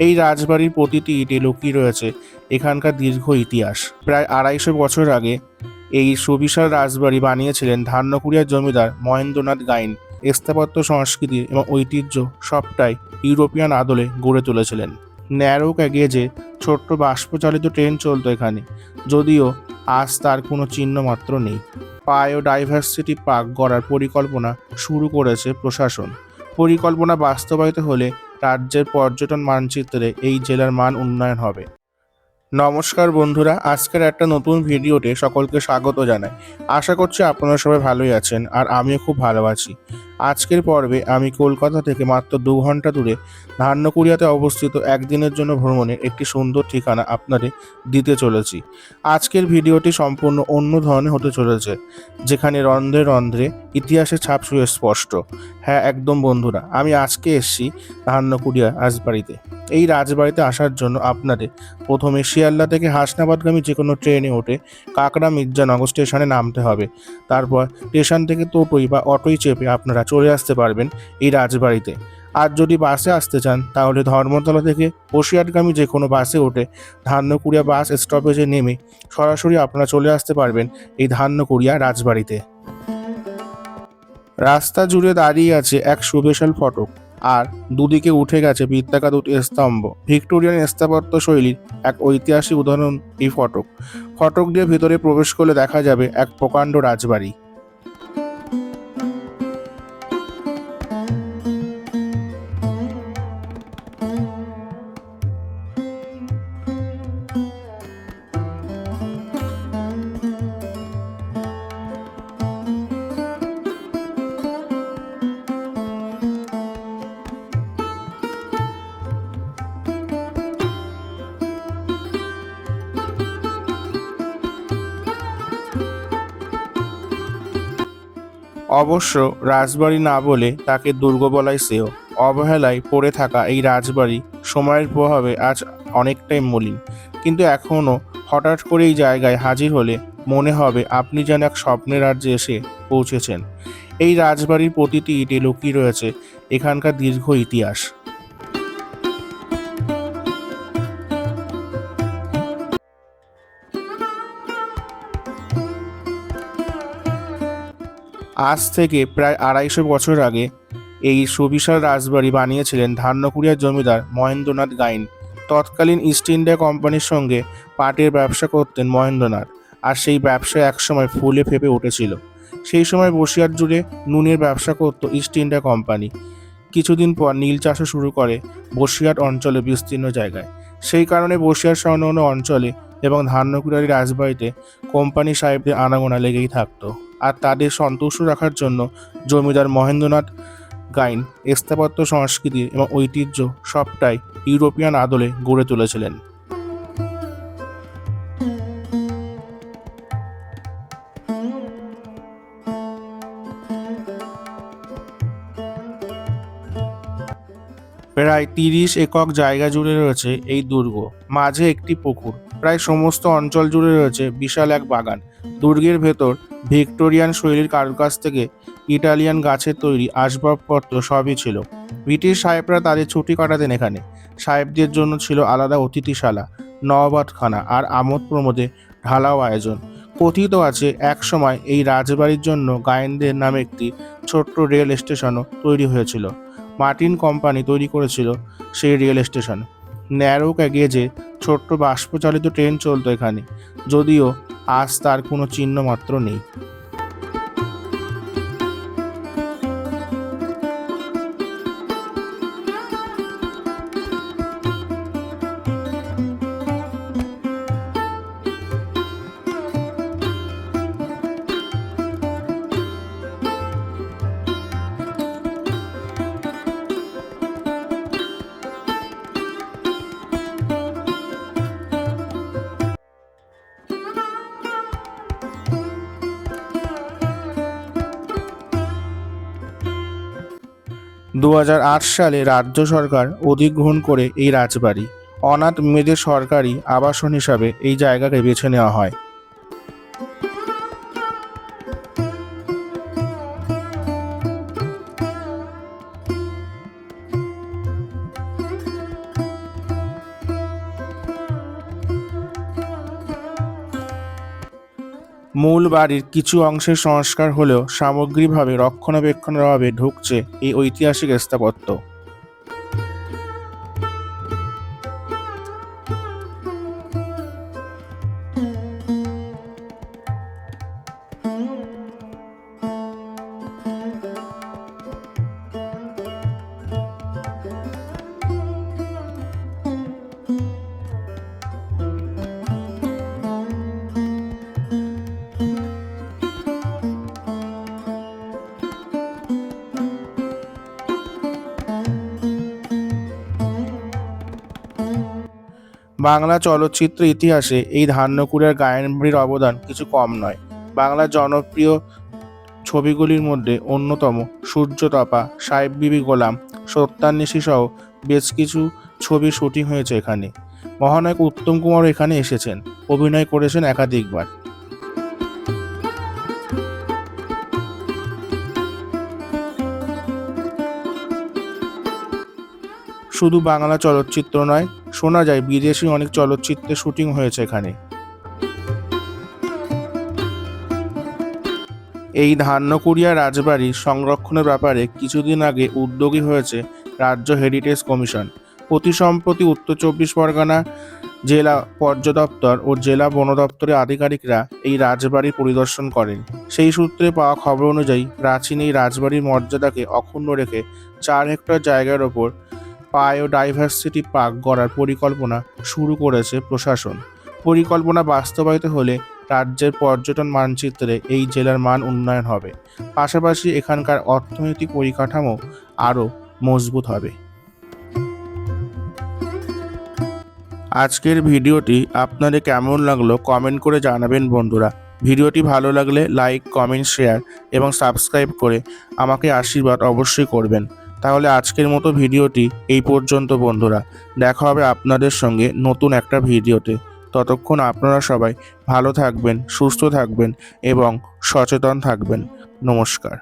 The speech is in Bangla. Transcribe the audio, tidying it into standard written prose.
এই রাজবাড়ির প্রতিটি ইটে লুকিয়ে রয়েছে এখানকার দীর্ঘ ইতিহাস। প্রায় ২৫০ বছর আগে এই সুবিশাল রাজবাড়ি বানিয়েছিলেন ধান্যকুড়িয়ার জমিদার মহেন্দ্রনাথ গাইন। স্থাপত্য, সংস্কৃতি এবং ঐতিহ্য সবটাই ইউরোপিয়ান আদলে গড়ে তুলেছিলেন। ন্যারো গেজে ছোট্ট বাষ্পচালিত ট্রেন চলতো এখানে, যদিও আজ তার কোনো চিহ্ন মাত্র নেই। বায়োডাইভার্সিটি পার্ক গড়ার পরিকল্পনা শুরু করেছে প্রশাসন। পরিকল্পনা বাস্তবায়িত হলে রাজ্যের পর্যটন মানচিত্রে এই জেলার মান উন্নয়ন হবে। নমস্কার বন্ধুরা, আজকের একটা নতুন ভিডিওতে সকলকে স্বাগত জানাই। আশা করছি আপনারা সবাই ভালোই আছেন আর আমিও খুব ভালো আছি। আজকের পর্বে আমি কলকাতা থেকে মাত্র 2 ঘন্টা দূরে ধান্যকুড়িয়াতে অবস্থিত একদিনের জন্য ভ্রমণের একটি সুন্দর ঠিকানা আপনাদের দিতে চলেছি। আজকের ভিডিওটি সম্পূর্ণ অন্য ধরনের হতে চলেছে, যেখানে রন্ধ্রে রন্ধ্রে ইতিহাসের ছাপ সুস্পষ্ট। হ্যাঁ, একদম বন্ধুরা, আমি আজকে এসেছি ধান্যকুড়িয়া রাজবাড়িতে। এই রাজবাড়িতে আসার জন্য আপনাদের প্রথমে শিয়ালদা থেকে হাসনাবাদগামী যে কোনো ট্রেনে উঠে কাকড়া মির্জানগর স্টেশনে নামতে হবে। তারপর স্টেশন থেকে টোটোই বা অটোই চেপে আপনারা চলে আসতে পারবেন এই রাজবাড়িতে। আর যদি বাসে আসতে চান তাহলে ধর্মতলা থেকে বসিরহাটগামী যে কোনো বাসে উঠে ধান্যকুড়িয়া বাস স্টপেজে নেমে সরাসরি আপনারা চলে আসতে পারবেন এই ধান্যকুড়িয়া রাজবাড়িতে। রাস্তা জুড়ে দাঁড়িয়ে আছে এক সুবিশাল ফটক, আর দুদিকে উঠে গেছে বৃত্তাকার দুটি স্তম্ভ। ভিক্টোরিয়ান স্থাপত্য শৈলীর এক ঐতিহাসিক উদাহরণ এই ফটক। ফটক দিয়ে ভিতরে প্রবেশ করলে দেখা যাবে এক প্রকাণ্ড রাজবাড়ি। অবশ্য রাজবাড়ি না বলে তাকে দুর্গ বলাই শ্রেয়। অবহেলায় পড়ে থাকা এই রাজবাড়ি সময়ের প্রভাবে আজ অনেকটাই মলিন, কিন্তু এখনও হঠাৎ করে এই জায়গায় হাজির হলে মনে হবে আপনি যেন এক স্বপ্নের রাজ্যে এসে পৌঁছেছেন। এই রাজবাড়ির প্রতিটি ইটে লুকিয়ে রয়েছে এখানকার দীর্ঘ ইতিহাস। আজ থেকে প্রায় ২৫০ বছর আগে এই সুবিশাল রাজবাড়ি বানিয়েছিলেন ধান্যকুড়িয়ার জমিদার মহেন্দ্রনাথ গাইন। তৎকালীন ইস্ট ইন্ডিয়া কোম্পানির সঙ্গে পাটের ব্যবসা করতেন মহেন্দ্রনাথ, আর সেই ব্যবসা একসময় ফুলে ফেঁপে উঠেছিল। সেই সময় বসিরহাট জুড়ে নুনের ব্যবসা করত ইস্ট ইন্ডিয়া কোম্পানি। কিছুদিন পর নীল চাষও শুরু করে বসিরহাট অঞ্চলে বিস্তীর্ণ জায়গায়। সেই কারণে বসিরহাট সংলগ্ন অঞ্চলে এবং ধান্যকুড়িয়ার রাজবাড়িতে কোম্পানি সাহেবদের আনাগোনা লেগেই থাকতো। আর তাদের সন্তুষ্ট রাখার জন্য জমিদার মহেন্দ্রনাথ গাইন স্থাপত্য, সংস্কৃতি এবং ঐতিহ্য সবটাই ইউরোপিয়ান আদলে গড়ে তুলেছিলেন। প্রায় ৩০ একর জায়গা জুড়ে রয়েছে এই দুর্গ। মাঝে একটি পুকুর। প্রায় সমস্ত অঞ্চল জুড়ে রয়েছে বিশাল এক বাগান। দুর্গের ভেতর ভিক্টোরিয়ান শৈলীর কারুকাজ থেকে ইটালিয়ান গাছের তৈরি আসবাবপত্র সবই ছিল। ব্রিটিশ সাহেবরা তাদের ছুটি কাটাতেন এখানে। সাহেবদের জন্য ছিল আলাদা অতিথিশালা, নওয়াবখানা আর আমোদ প্রমোদে ঢালাও আয়োজন। কথিত আছে একসময় এই রাজবাড়ির জন্য গায়েনদের নামে একটি ছোট্ট রেল স্টেশনও তৈরি হয়েছিল। মার্টিন কোম্পানি তৈরি করেছিল সেই রেল স্টেশন। ন্যারো গেজে ছোট্ট বাষ্পচালিত ট্রেন চলতো এখানে, যদিও আজ তার কোনো চিহ্ন মাত্র নেই। দু সালে রাজ্য সরকার অধিগ্রহণ করে এই রাজবাড়ি। অনাথ মেয়েদের সরকারি আবাসন হিসাবে এই জায়গাকে বেছে নেওয়া হয়। মূল বাড়ির কিছু অংশের সংস্কার হলেও সামগ্রিকভাবে রক্ষণাবেক্ষণের অভাবে ঢুকছে এই ঐতিহাসিক স্থাপত্য। বাংলা চলচ্চিত্র ইতিহাসে এই ধান্যকুড়িয়ার গায়নবাড়ির অবদান কিছু কম নয়। বাংলার জনপ্রিয় ছবিগুলির মধ্যে অন্যতম সূর্যতপা, সাহেব বিবি গোলাম, সত্যান্বেষী সহ বেশ কিছু ছবি শুটিং হয়েছে এখানে। মহানায়ক উত্তম কুমারও এখানে এসেছেন, অভিনয় করেছেন একাধিকবার। শুধু বাংলা চলচ্চিত্র নয়, শোনা যায় বিদেশি অনেক চলচ্চিত্রের শুটিং হয়েছে এখানে। এই ধান্যকুড়িয়া রাজবাড়ি সংরক্ষণের ব্যাপারে কিছুদিন আগে উদ্যোগী হয়েছে রাজ্য হেরিটেজ কমিশন। অতি সম্প্রতি উত্তর চব্বিশ পরগনা জেলা পর্যটন দপ্তর ও জেলা বন দপ্তরের আধিকারিকরা এই রাজবাড়ি পরিদর্শন করেন। সেই সূত্রে পাওয়া খবর অনুযায়ী প্রাচীন এই রাজবাড়ির মর্যাদাকে অক্ষুণ্ণ রেখে 4 হেক্টর জায়গার ওপর বায়োডাইভার্সিটি পার্ক গড়ার পরিকল্পনা শুরু করেছে প্রশাসন। পরিকল্পনা বাস্তবায়িত হলে রাজ্যের পর্যটন মানচিত্রে এই জেলার মান উন্নয়ন হবে, পাশাপাশি এখানকার অর্থনৈতিক পরিকাঠামো আরও মজবুত হবে। আজকের ভিডিওটি আপনাদের কেমন লাগলো কমেন্ট করে জানাবেন বন্ধুরা। ভিডিওটি ভালো লাগলে লাইক, কমেন্ট, শেয়ার এবং সাবস্ক্রাইব করে আমাকে আশীর্বাদ অবশ্যই করবেন। তাহলে আজকের মতো ভিডিওটি এই পর্যন্ত বন্ধুরা। দেখা হবে আপনাদের সঙ্গে নতুন একটা ভিডিওতে। ততক্ষণ আপনারা সবাই ভালো থাকবেন, সুস্থ থাকবেন এবং সচেতন থাকবেন। নমস্কার।